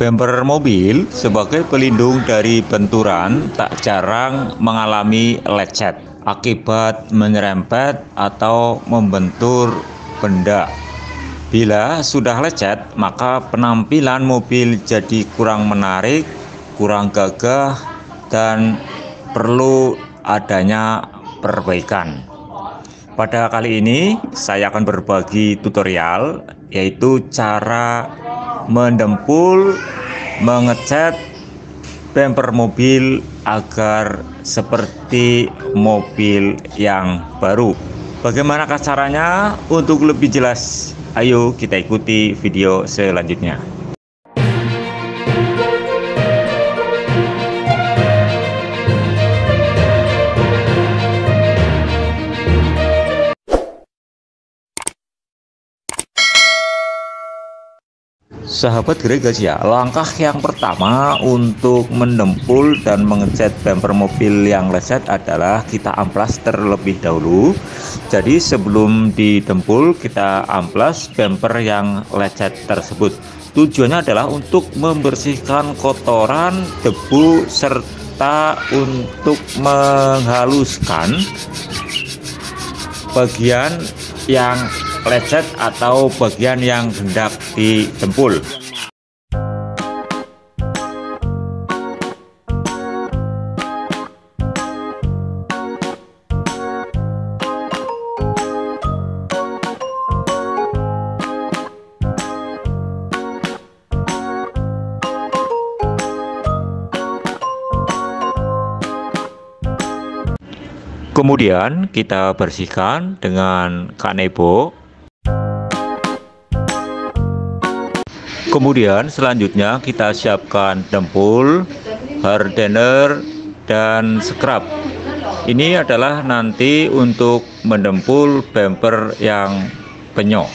Bumper mobil sebagai pelindung dari benturan tak jarang mengalami lecet akibat menyerempet atau membentur benda. Bila sudah lecet, maka penampilan mobil jadi kurang menarik, kurang gagah, dan perlu adanya perbaikan. Pada kali ini saya akan berbagi tutorial, yaitu cara mendempul, mengecat bumper mobil agar seperti mobil yang baru. Bagaimana caranya? Untuk lebih jelas, ayo kita ikuti video selanjutnya. Sahabat Gregas ya, langkah yang pertama untuk mendempul dan mengecat bumper mobil yang lecet adalah kita amplas terlebih dahulu. Jadi sebelum didempul kita amplas bumper yang lecet tersebut. Tujuannya adalah untuk membersihkan kotoran, debu, serta untuk menghaluskan bagian yang lecet atau bagian yang hendak didempul. Kemudian kita bersihkan dengan kanebo. Kemudian selanjutnya kita siapkan dempul, hardener, dan scrub. Ini adalah nanti untuk mendempul bumper yang penyok.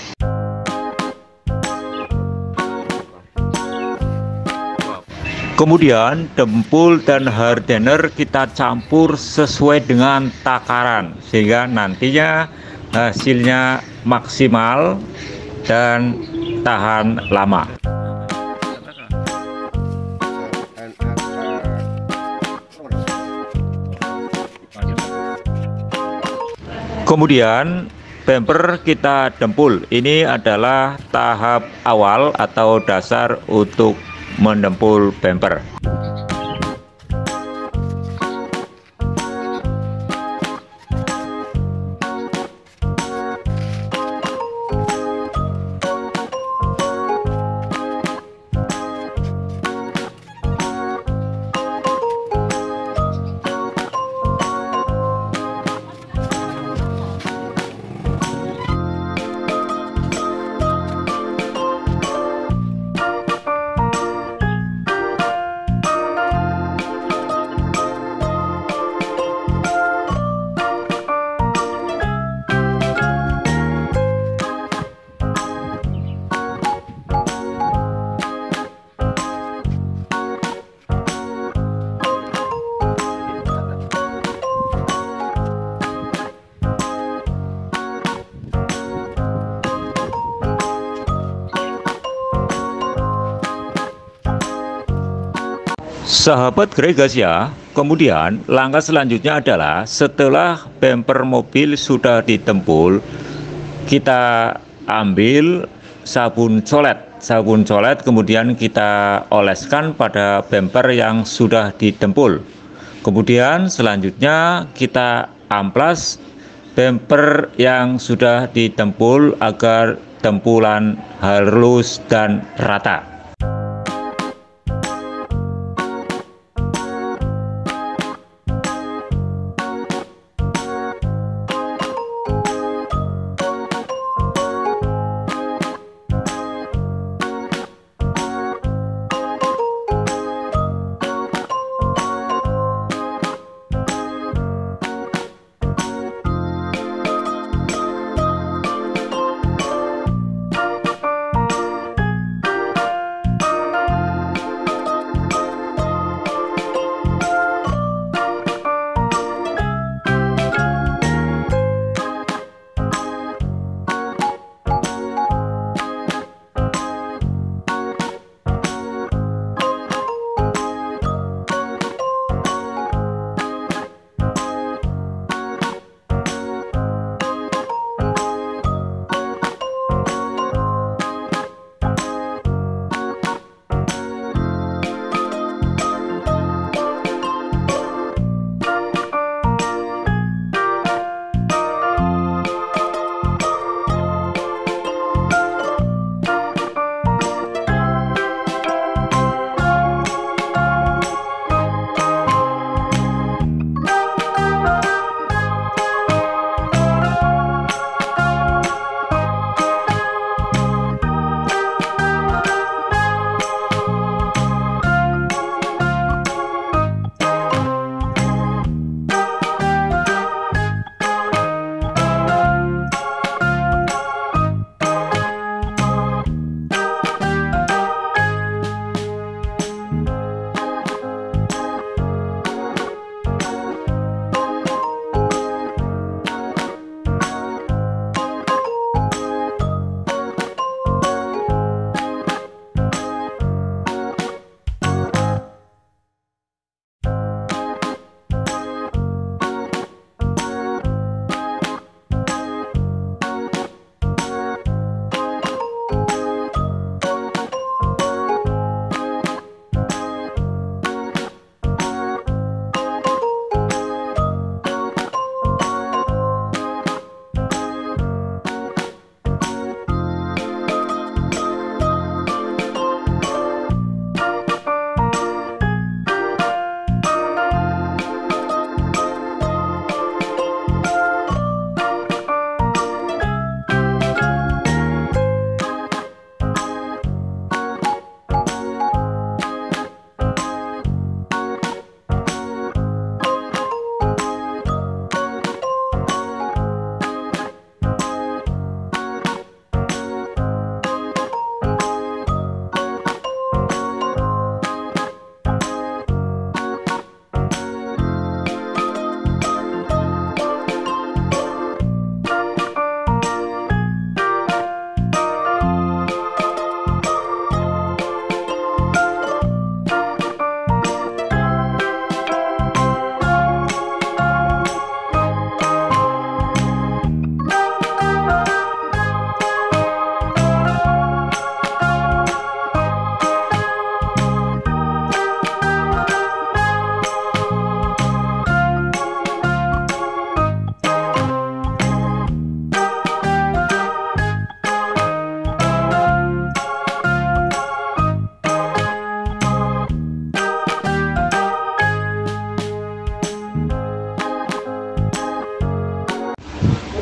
Kemudian dempul dan hardener kita campur sesuai dengan takaran sehingga nantinya hasilnya maksimal dan tahan lama. Kemudian bumper kita dempul. Ini adalah tahap awal atau dasar untuk mendempul bumper. Sahabat Gregas ya, kemudian langkah selanjutnya adalah setelah bumper mobil sudah ditempul, kita ambil sabun colet, kemudian kita oleskan pada bumper yang sudah ditempul. Kemudian selanjutnya kita amplas bumper yang sudah ditempul agar tempulan halus dan rata.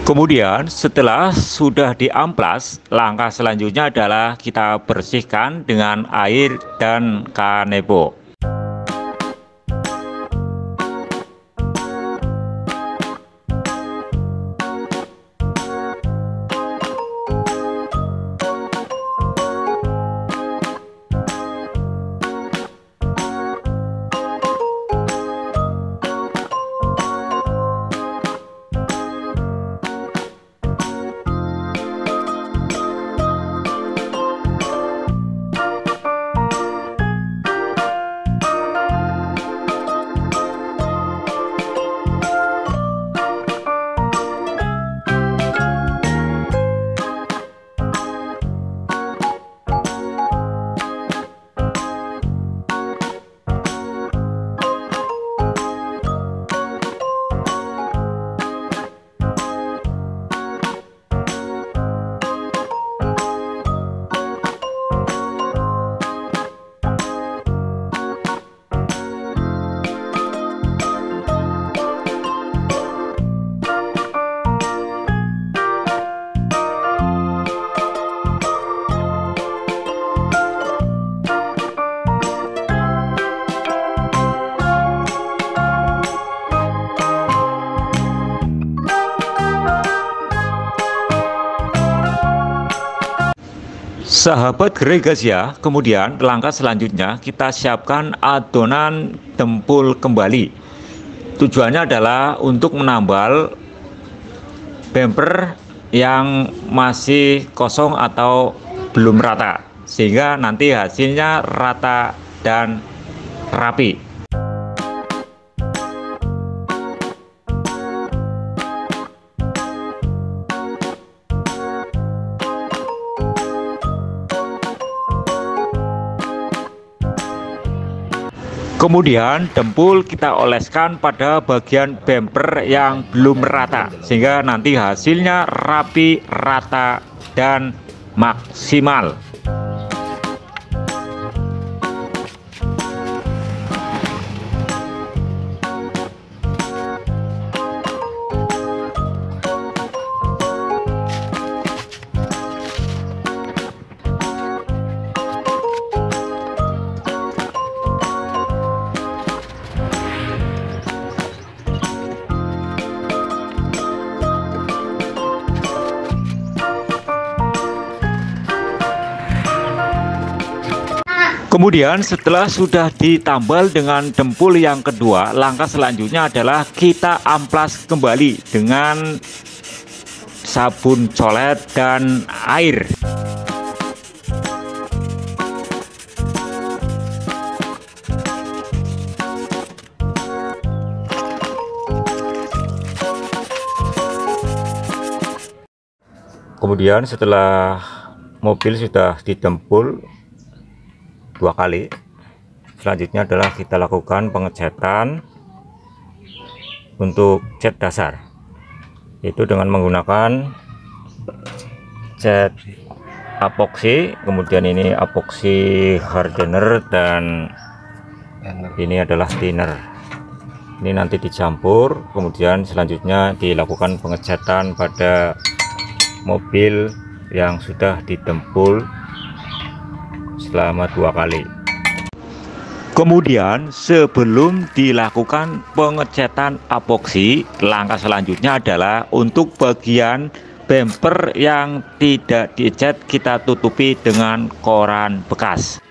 Kemudian setelah sudah diamplas, langkah selanjutnya adalah kita bersihkan dengan air dan kanebo. Sahabat gerai guys ya, kemudian langkah selanjutnya kita siapkan adonan dempul kembali. Tujuannya adalah untuk menambal bumper yang masih kosong atau belum rata, sehingga nanti hasilnya rata dan rapi. Kemudian dempul kita oleskan pada bagian bumper yang belum rata, sehingga nanti hasilnya rapi, rata, dan maksimal. Kemudian setelah sudah ditambal dengan dempul yang kedua, langkah selanjutnya adalah kita amplas kembali dengan sabun colet dan air. Kemudian setelah mobil sudah ditempul 2 kali, selanjutnya adalah kita lakukan pengecatan untuk cat dasar, yaitu dengan menggunakan cat epoxy. Kemudian ini epoxy hardener dan ini adalah thinner. Ini nanti dicampur, kemudian selanjutnya dilakukan pengecatan pada mobil yang sudah ditempul selama 2 kali. Kemudian sebelum dilakukan pengecatan epoxy, langkah selanjutnya adalah untuk bagian bumper yang tidak dicat kita tutupi dengan koran bekas.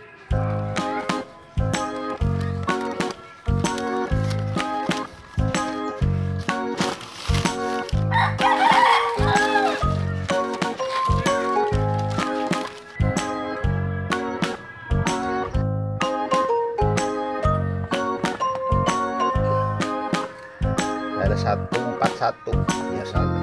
Ada 141 biasanya.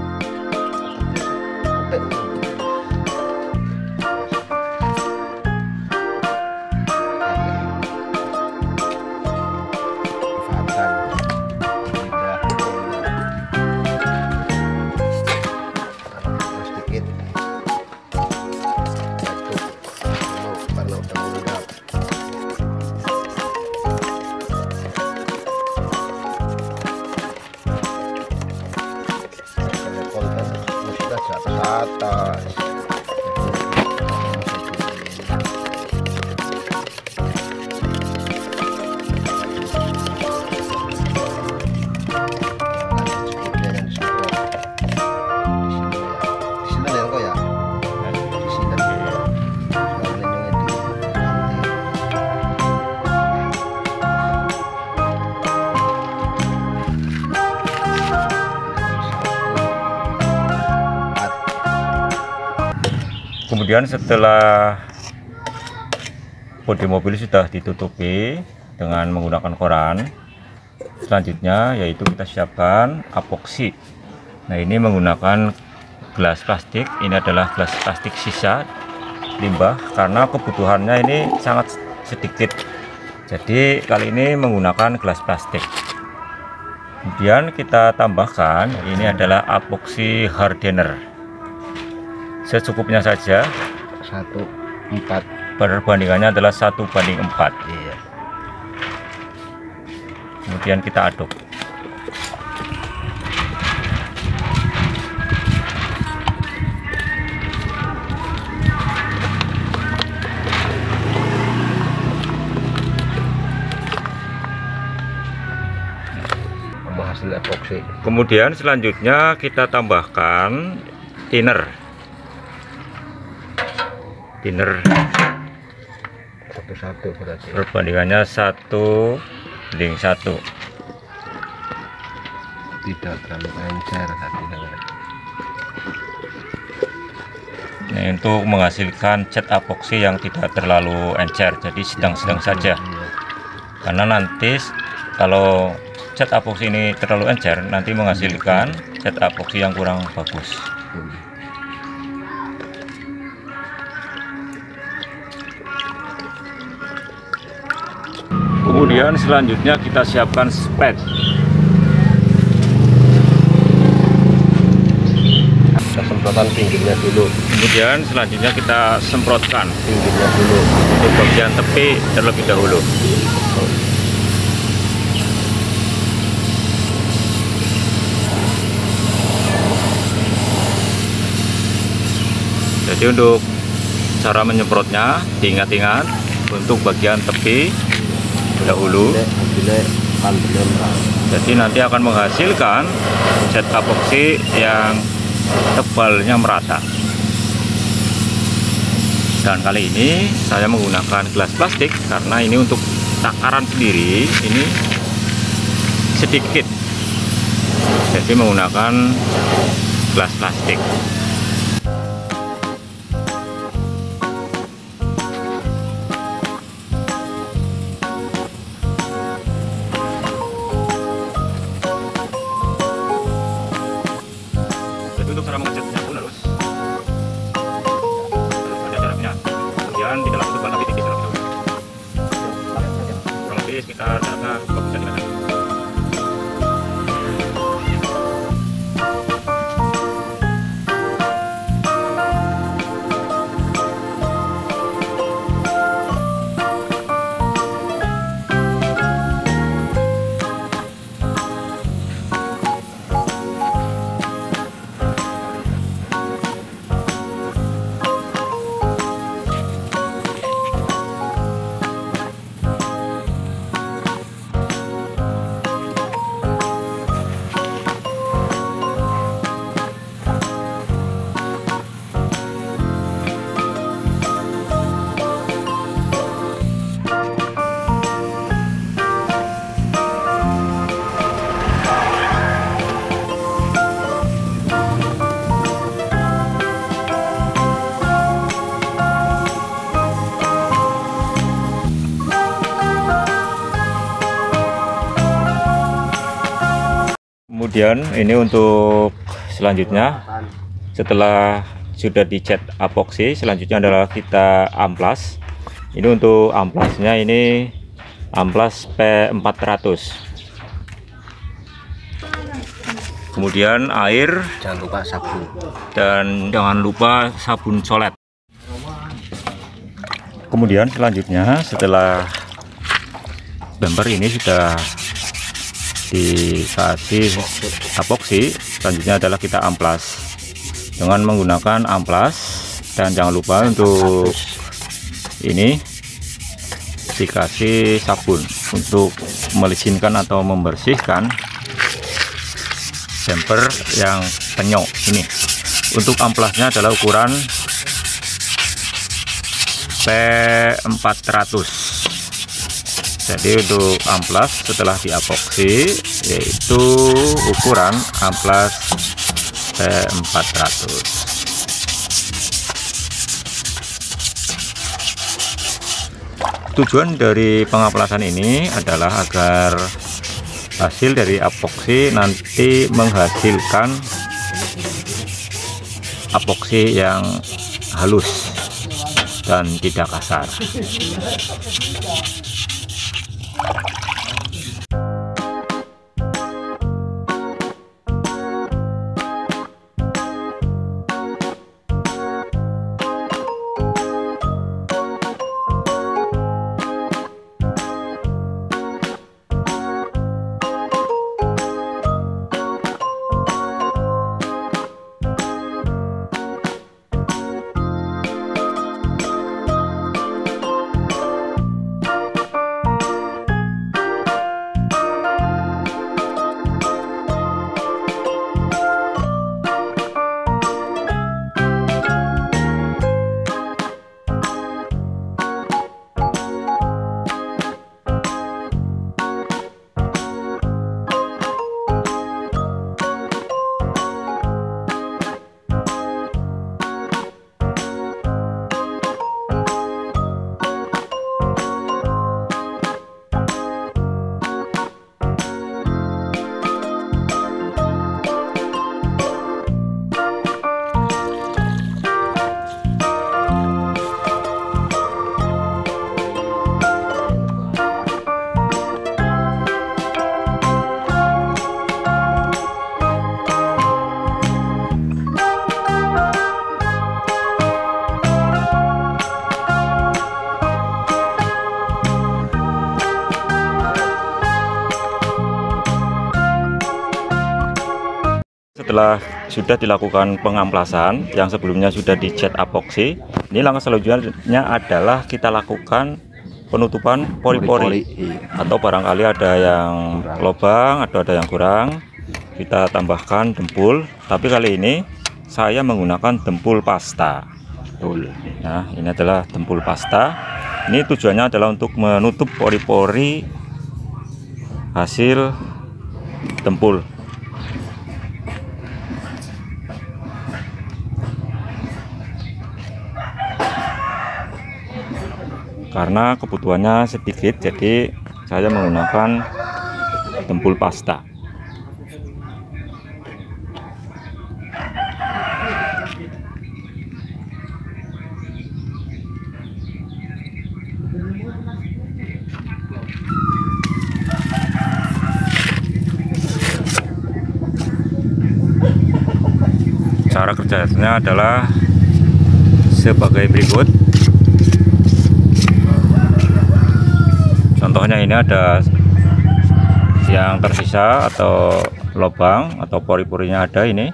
Kemudian setelah bodi mobil sudah ditutupi dengan menggunakan koran, selanjutnya yaitu kita siapkan epoksi. Nah, ini menggunakan gelas plastik. Ini adalah gelas plastik sisa limbah karena kebutuhannya ini sangat sedikit, jadi kali ini menggunakan gelas plastik. Kemudian kita tambahkan, ini adalah epoksi hardener secukupnya saja. 1:4. Perbandingannya adalah 1:4. Iya. Kemudian kita aduk. Hasil epoksi. Kemudian selanjutnya kita tambahkan thinner. Thinner 1:1 berarti. perbandingannya 1:1. Tidak terlalu encer tadi. Nah, untuk menghasilkan cat epoksi yang tidak terlalu encer, jadi sedang-sedang saja. Karena nanti kalau cat epoksi ini terlalu encer, nanti menghasilkan cat epoksi yang kurang bagus. Kemudian selanjutnya kita siapkan spet. Kita semprotan pinggirnya dulu. Kemudian selanjutnya kita semprotkan Pinggirnya dulu. untuk bagian tepi terlebih dahulu. Jadi untuk cara menyemprotnya diingat-ingat untuk bagian tepi dahulu. Jadi nanti akan menghasilkan cat epoksi yang tebalnya merata. Dan kali ini saya menggunakan gelas plastik karena ini untuk takaran sendiri ini sedikit. Jadi menggunakan gelas plastik. Untuk cara mengecatnya pun harus ada jaraknya. Kemudian di dalam tutupan lebih tipis terlebih dahulu. Kurang lebih sekitar jaraknya 20 cm. Kemudian ini untuk selanjutnya, setelah sudah dicat epoksi, selanjutnya adalah kita amplas. Ini untuk amplasnya, ini amplas P400. Kemudian air, Jangan lupa sabun. dan jangan lupa sabun colet. Kemudian selanjutnya setelah bumper ini sudah dikasih epoksi, selanjutnya adalah kita amplas dengan menggunakan amplas, dan jangan lupa untuk ini dikasih sabun untuk melicinkan atau membersihkan bumper yang penyok ini. Untuk amplasnya adalah ukuran P400. Jadi untuk amplas setelah diepoksi yaitu ukuran amplas P400. Tujuan dari pengamplasan ini adalah agar hasil dari epoksi nanti menghasilkan epoksi yang halus dan tidak kasar. Setelah sudah dilakukan pengamplasan yang sebelumnya sudah dicat epoksi, ini langkah selanjutnya adalah kita lakukan penutupan pori-pori, atau barangkali ada yang lubang atau ada yang kurang, kita tambahkan dempul. Tapi kali ini saya menggunakan dempul pasta. Nah, ini adalah dempul pasta. Ini tujuannya adalah untuk menutup pori-pori hasil dempul. Karena kebutuhannya sedikit, jadi saya menggunakan dempul pasta. Cara kerjanya adalah sebagai berikut. Contohnya ini ada yang tersisa atau lubang atau pori-porinya ada ini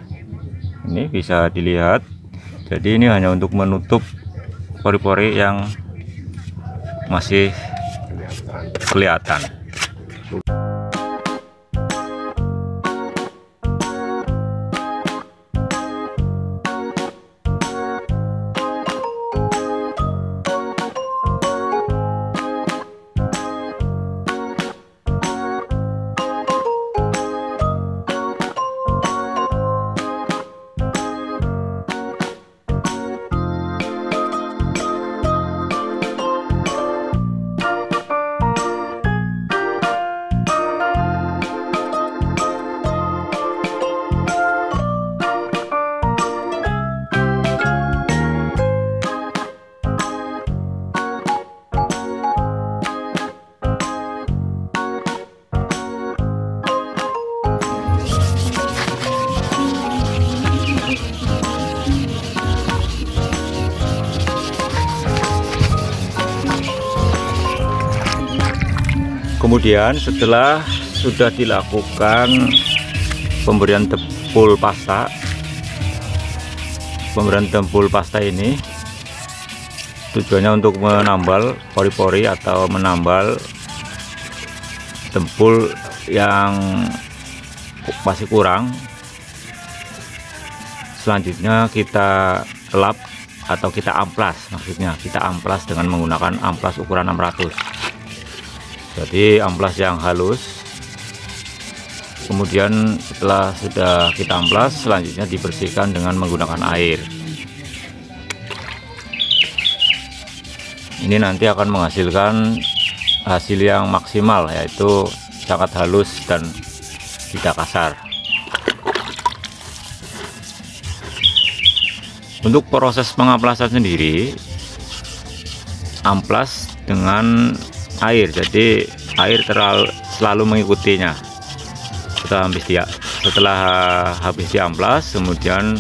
bisa dilihat. Jadi ini hanya untuk menutup pori-pori yang masih kelihatan. Kemudian setelah sudah dilakukan pemberian dempul pasta, ini tujuannya untuk menambal pori-pori atau menambal dempul yang masih kurang. Selanjutnya kita lap atau kita amplas, maksudnya kita amplas dengan menggunakan amplas ukuran 600. Jadi amplas yang halus. Kemudian setelah sudah kita amplas, selanjutnya dibersihkan dengan menggunakan air. Ini nanti akan menghasilkan hasil yang maksimal, yaitu sangat halus dan tidak kasar. Untuk proses pengamplasan sendiri, amplas dengan air, jadi air selalu mengikutinya. Setelah habis diamplas, kemudian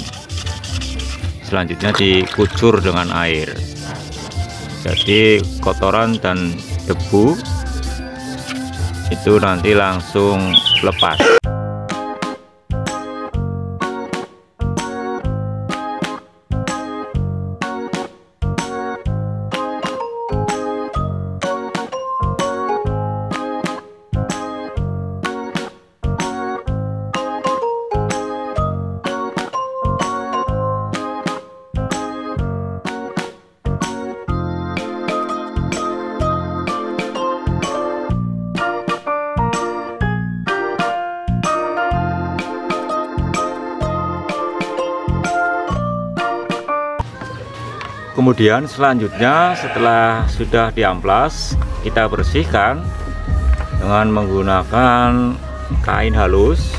selanjutnya dikucur dengan air. Jadi kotoran dan debu itu nanti langsung lepas. Kemudian selanjutnya setelah sudah diamplas, kita bersihkan dengan menggunakan kain halus,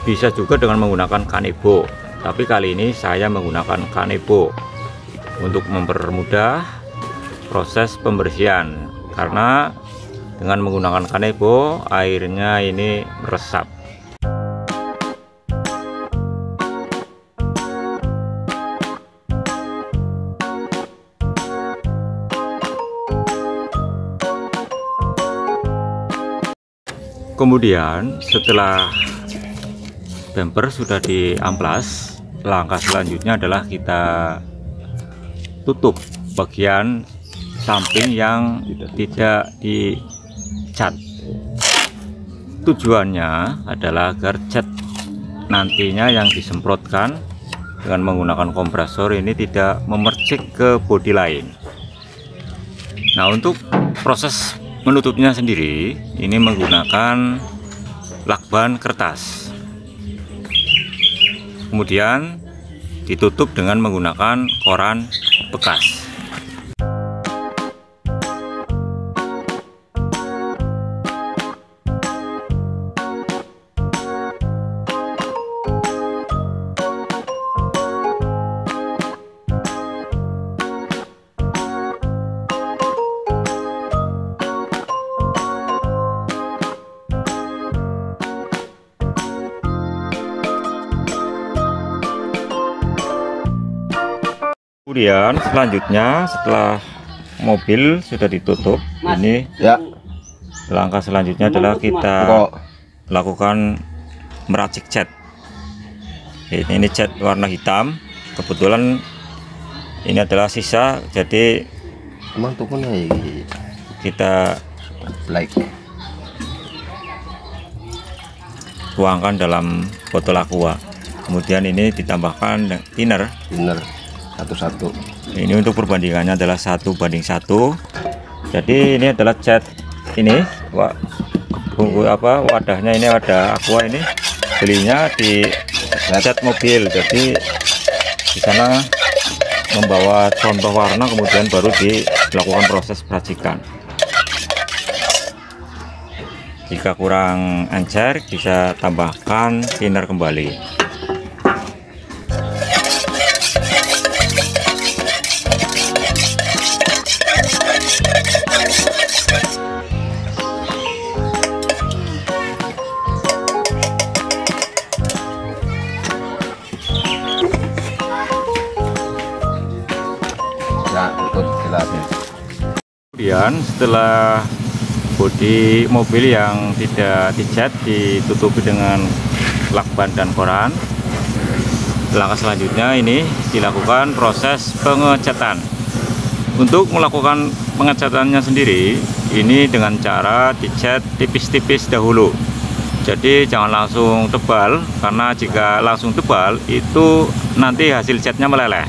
bisa juga dengan menggunakan kanebo, tapi kali ini saya menggunakan kanebo untuk mempermudah proses pembersihan, karena dengan menggunakan kanebo airnya ini meresap. Kemudian setelah bumper sudah diamplas, langkah selanjutnya adalah kita tutup bagian samping yang tidak dicat. Tujuannya adalah agar cat nantinya yang disemprotkan dengan menggunakan kompresor ini tidak memercik ke bodi lain. Nah, untuk proses menutupnya sendiri ini menggunakan lakban kertas, kemudian ditutup dengan menggunakan koran bekas. Kemudian selanjutnya setelah mobil sudah ditutup, ini Ya. langkah selanjutnya adalah kita lakukan meracik cat. Ini cat warna hitam, kebetulan ini adalah sisa, jadi Emang tuh kita black. tuangkan dalam botol aqua. Kemudian ini ditambahkan thinner. Satu-satu. Ini untuk perbandingannya adalah 1:1. Jadi ini adalah cat ini, wadahnya ini wadah aqua, ini belinya di cat mobil. Jadi di sana membawa contoh warna, kemudian baru dilakukan proses peracikan. Jika kurang encer, bisa tambahkan thinner kembali. Kemudian setelah bodi mobil yang tidak dicat ditutupi dengan lakban dan koran, langkah selanjutnya ini dilakukan proses pengecatan. Untuk melakukan pengecatannya sendiri ini dengan cara dicat tipis-tipis dahulu, jadi jangan langsung tebal, karena jika langsung tebal itu nanti hasil catnya meleleh.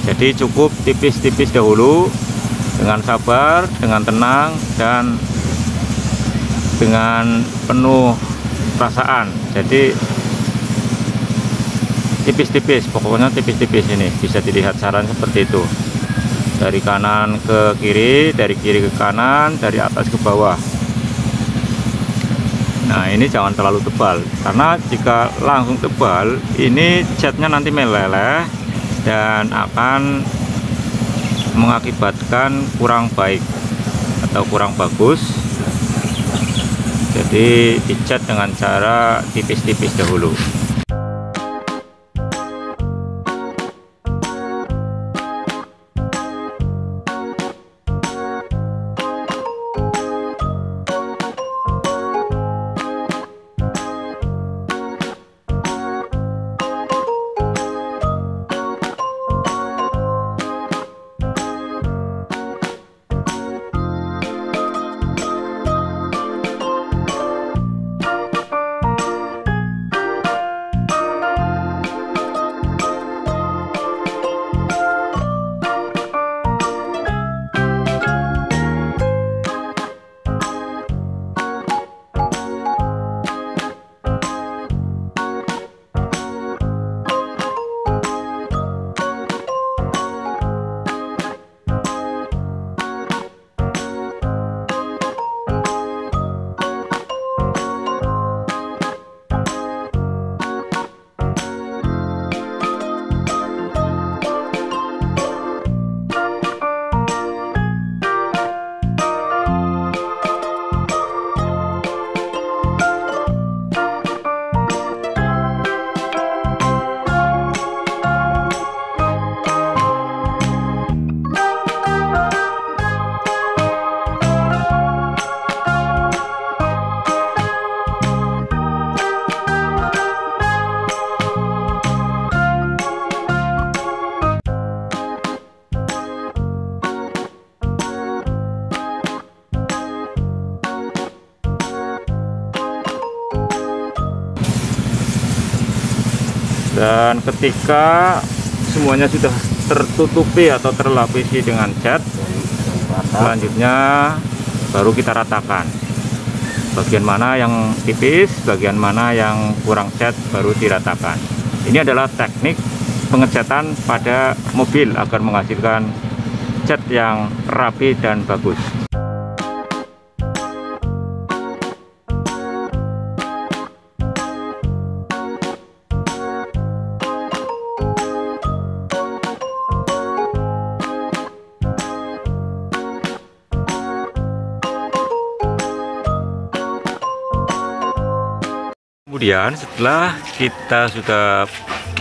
Jadi cukup tipis-tipis dahulu, dengan sabar, dengan tenang, dan dengan penuh perasaan. Jadi tipis-tipis, pokoknya tipis-tipis, ini bisa dilihat saran seperti itu. dari kanan ke kiri, dari kiri ke kanan, dari atas ke bawah. Nah, ini jangan terlalu tebal, karena jika langsung tebal ini catnya nanti meleleh dan akan mengakibatkan kurang baik atau kurang bagus. Jadi dicat dengan cara tipis-tipis dahulu. Dan ketika semuanya sudah tertutupi atau terlapisi dengan cat, selanjutnya baru kita ratakan. Bagian mana yang tipis, bagian mana yang kurang cat baru diratakan. Ini adalah teknik pengecatan pada mobil agar menghasilkan cat yang rapi dan bagus. Kemudian setelah kita sudah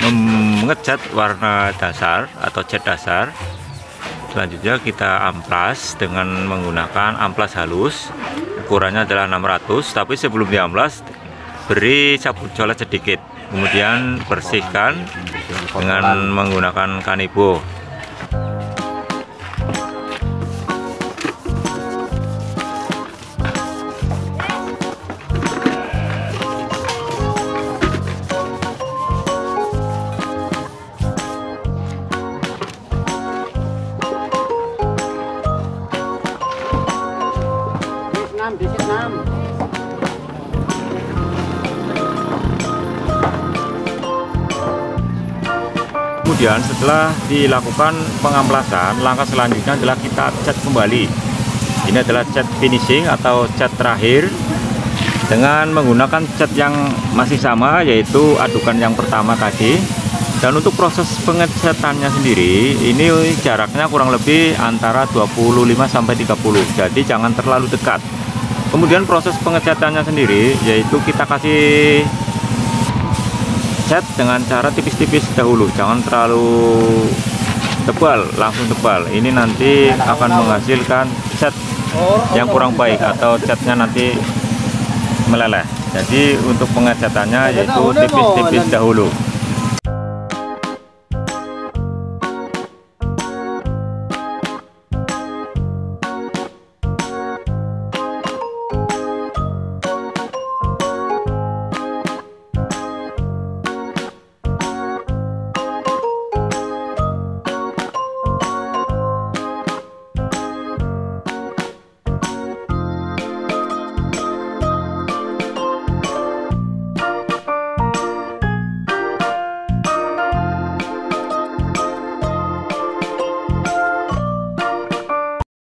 mengecat warna dasar atau cat dasar, selanjutnya kita amplas dengan menggunakan amplas halus. Ukurannya adalah 600, tapi sebelum diamplas beri sabun colet sedikit, kemudian bersihkan dengan menggunakan kanibo. Kemudian setelah dilakukan pengamplasan, langkah selanjutnya adalah kita cat kembali. Ini adalah cat finishing atau cat terakhir dengan menggunakan cat yang masih sama, yaitu adukan yang pertama tadi. Dan untuk proses pengecatannya sendiri, ini jaraknya kurang lebih antara 25–30, jadi jangan terlalu dekat. Kemudian proses pengecatannya sendiri, yaitu kita kasih cat dengan cara tipis-tipis dahulu, jangan terlalu tebal, langsung tebal. Ini nanti akan menghasilkan cat yang kurang baik atau catnya nanti meleleh. Jadi untuk pengecatannya yaitu tipis-tipis dahulu.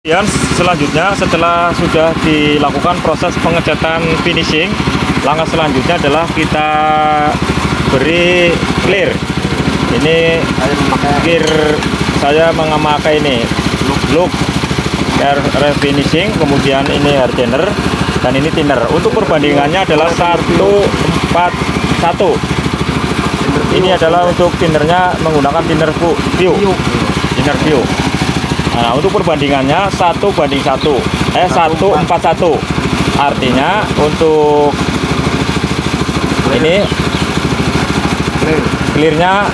Kemudian selanjutnya setelah sudah dilakukan proses pengecatan finishing, langkah selanjutnya adalah kita beri clear. Ini clear, saya memakai ini look air refinishing, kemudian ini hardener, dan ini thinner. Untuk perbandingannya adalah 141. Ini adalah untuk thinnernya menggunakan thinner view. Nah, untuk perbandingannya 1:1, 1:41. Artinya untuk ini clearnya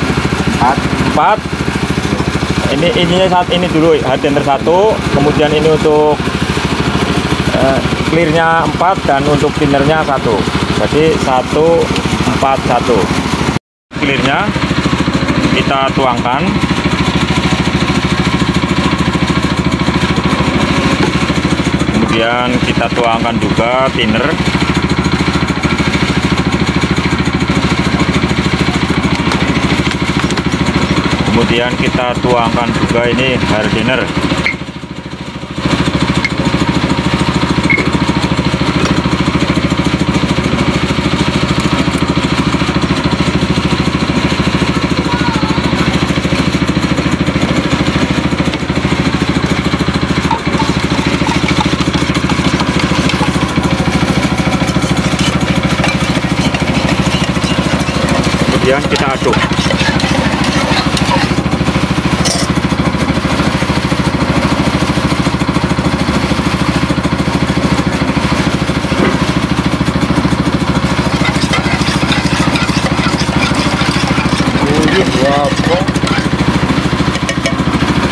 4. Ininya saat ini dulu hardener 1, kemudian ini untuk clearnya 4 dan untuk thinnernya 1. Jadi 1:41. Clearnya kita tuangkan. Kemudian kita tuangkan juga thinner. Kemudian kita tuangkan juga ini hardener. Kemudian kita aduk.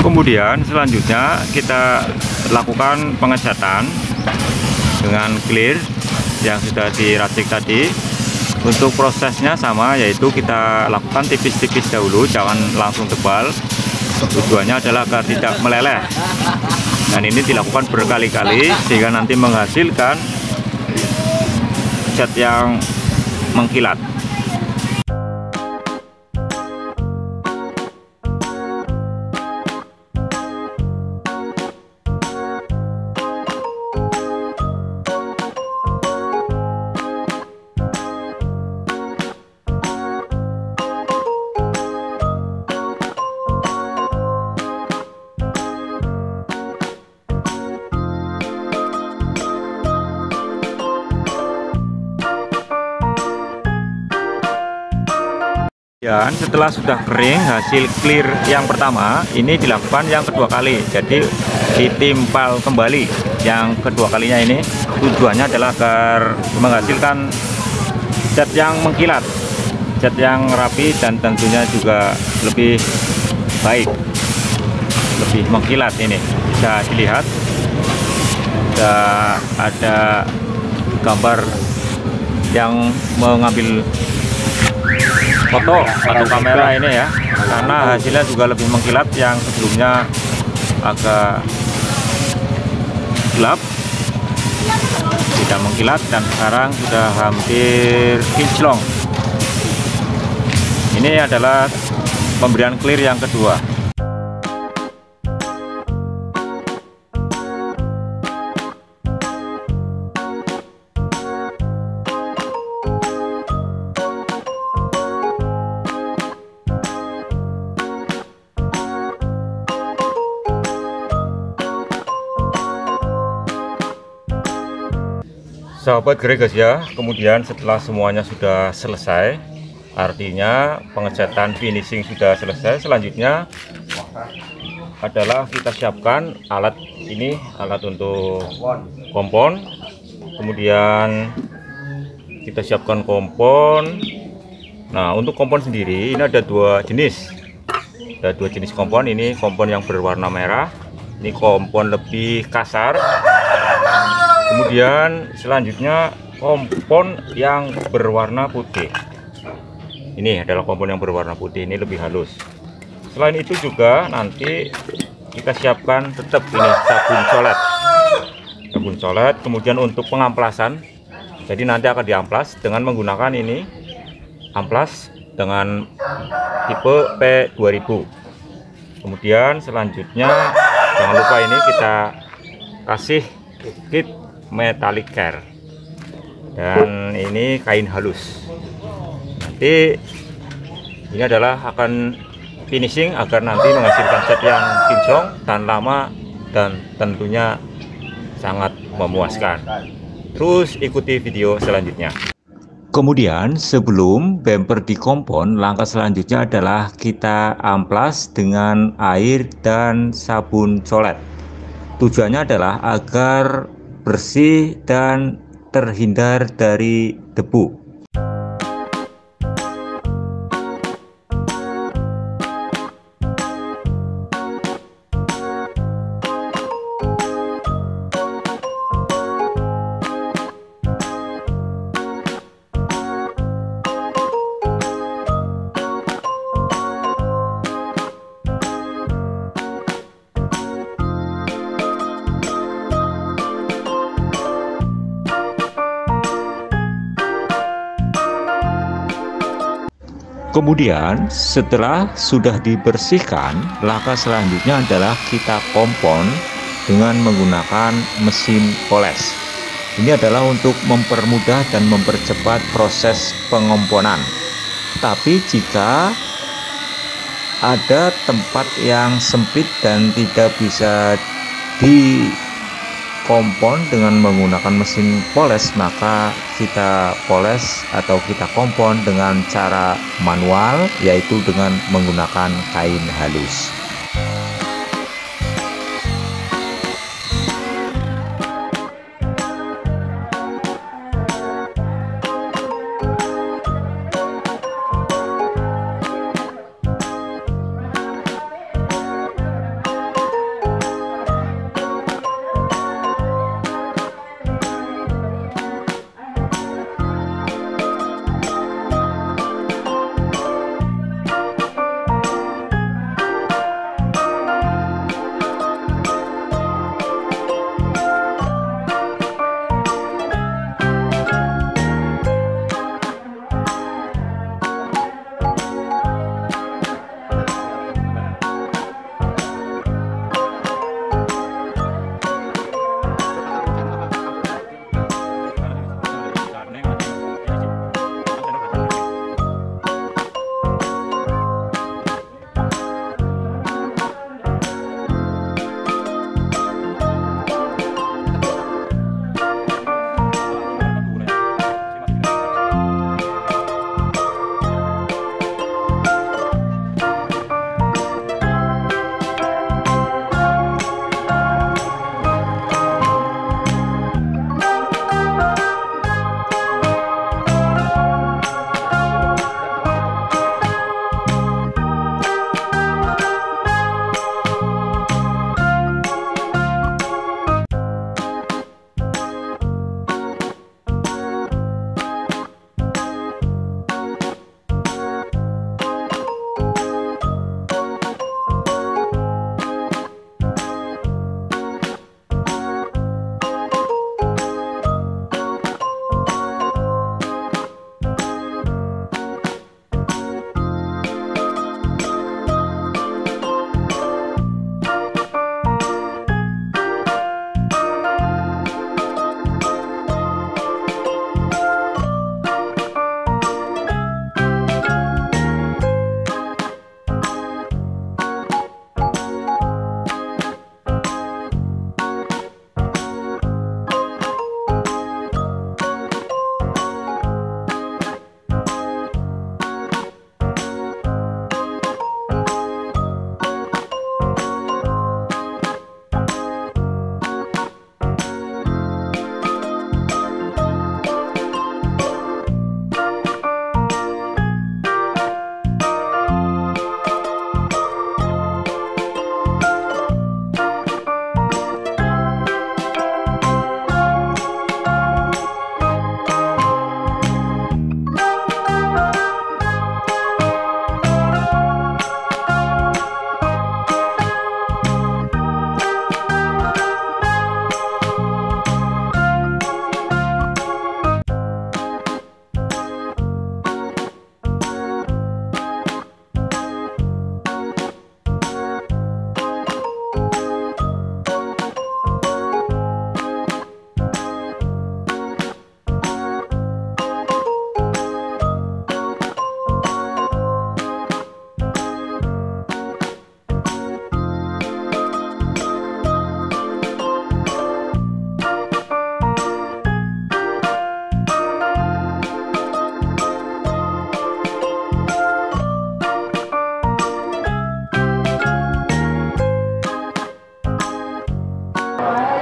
Kemudian selanjutnya kita lakukan pengecatan dengan clear yang sudah diracik tadi. Untuk prosesnya sama, yaitu kita lakukan tipis-tipis dahulu, jangan langsung tebal. Tujuannya adalah agar tidak meleleh, dan ini dilakukan berkali-kali sehingga nanti menghasilkan cat yang mengkilat. Dan setelah sudah kering hasil clear yang pertama, ini dilakukan yang kedua kali. Jadi ditimpal kembali yang kedua kalinya. Ini tujuannya adalah agar menghasilkan cat yang mengkilat, cat yang rapi, dan tentunya juga lebih baik, lebih mengkilat. Ini bisa dilihat, sudah ada gambar yang mengambil foto atau kamera ini ya, karena hasilnya juga lebih mengkilat. Yang sebelumnya agak gelap, tidak mengkilat, dan sekarang sudah hampir kinclong. Ini adalah pemberian clear yang kedua. Sahabat Gregas ya, kemudian setelah semuanya sudah selesai, artinya pengecatan finishing sudah selesai, selanjutnya adalah kita siapkan alat ini, alat untuk kompon. Kemudian kita siapkan kompon. Nah, untuk kompon sendiri ini ada dua jenis. Ada dua jenis kompon. Ini kompon yang berwarna merah, ini kompon lebih kasar. Kemudian selanjutnya kompon yang berwarna putih. Ini adalah kompon yang berwarna putih, ini lebih halus. Selain itu juga nanti kita siapkan tetap ini sabun colet. Kemudian untuk pengamplasan, jadi nanti akan diamplas dengan menggunakan ini amplas dengan tipe P2000. Kemudian selanjutnya jangan lupa ini kita kasih kit metallic care, dan ini kain halus. Nanti ini adalah akan finishing agar nanti menghasilkan cat yang kinclong, tahan lama, dan tentunya sangat memuaskan. Terus ikuti video selanjutnya. Kemudian sebelum bumper dikompon, langkah selanjutnya adalah kita amplas dengan air dan sabun colet. Tujuannya adalah agar bersih dan terhindar dari debu. Kemudian setelah sudah dibersihkan, langkah selanjutnya adalah kita kompon dengan menggunakan mesin poles. Ini adalah untuk mempermudah dan mempercepat proses pengomponan. Tapi jika ada tempat yang sempit dan tidak bisa dikompon dengan menggunakan mesin poles, maka kita poles atau kita kompon dengan cara manual, yaitu dengan menggunakan kain halus.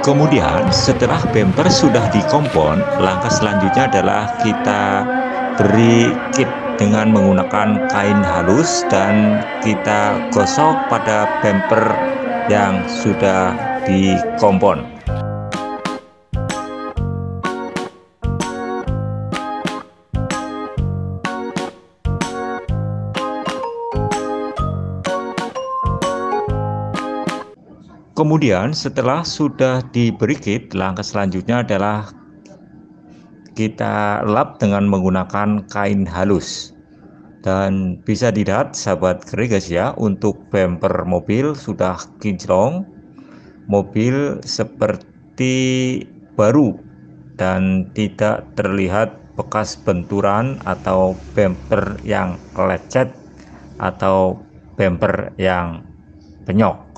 Kemudian setelah bumper sudah dikompon, langkah selanjutnya adalah kita beri kit dengan menggunakan kain halus dan kita gosok pada bumper yang sudah dikompon. Kemudian setelah sudah diberi kit, langkah selanjutnya adalah kita lap dengan menggunakan kain halus. Dan bisa dilihat sahabat Gregas ya, untuk bumper mobil sudah kinclong, mobil seperti baru dan tidak terlihat bekas benturan atau bumper yang lecet atau bumper yang penyok.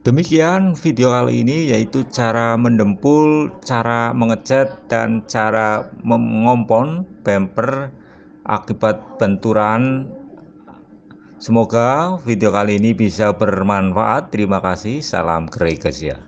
Demikian video kali ini, yaitu cara mendempul, cara mengecat, dan cara mengompon bumper akibat benturan. Semoga video kali ini bisa bermanfaat. Terima kasih. Salam Gregas ya.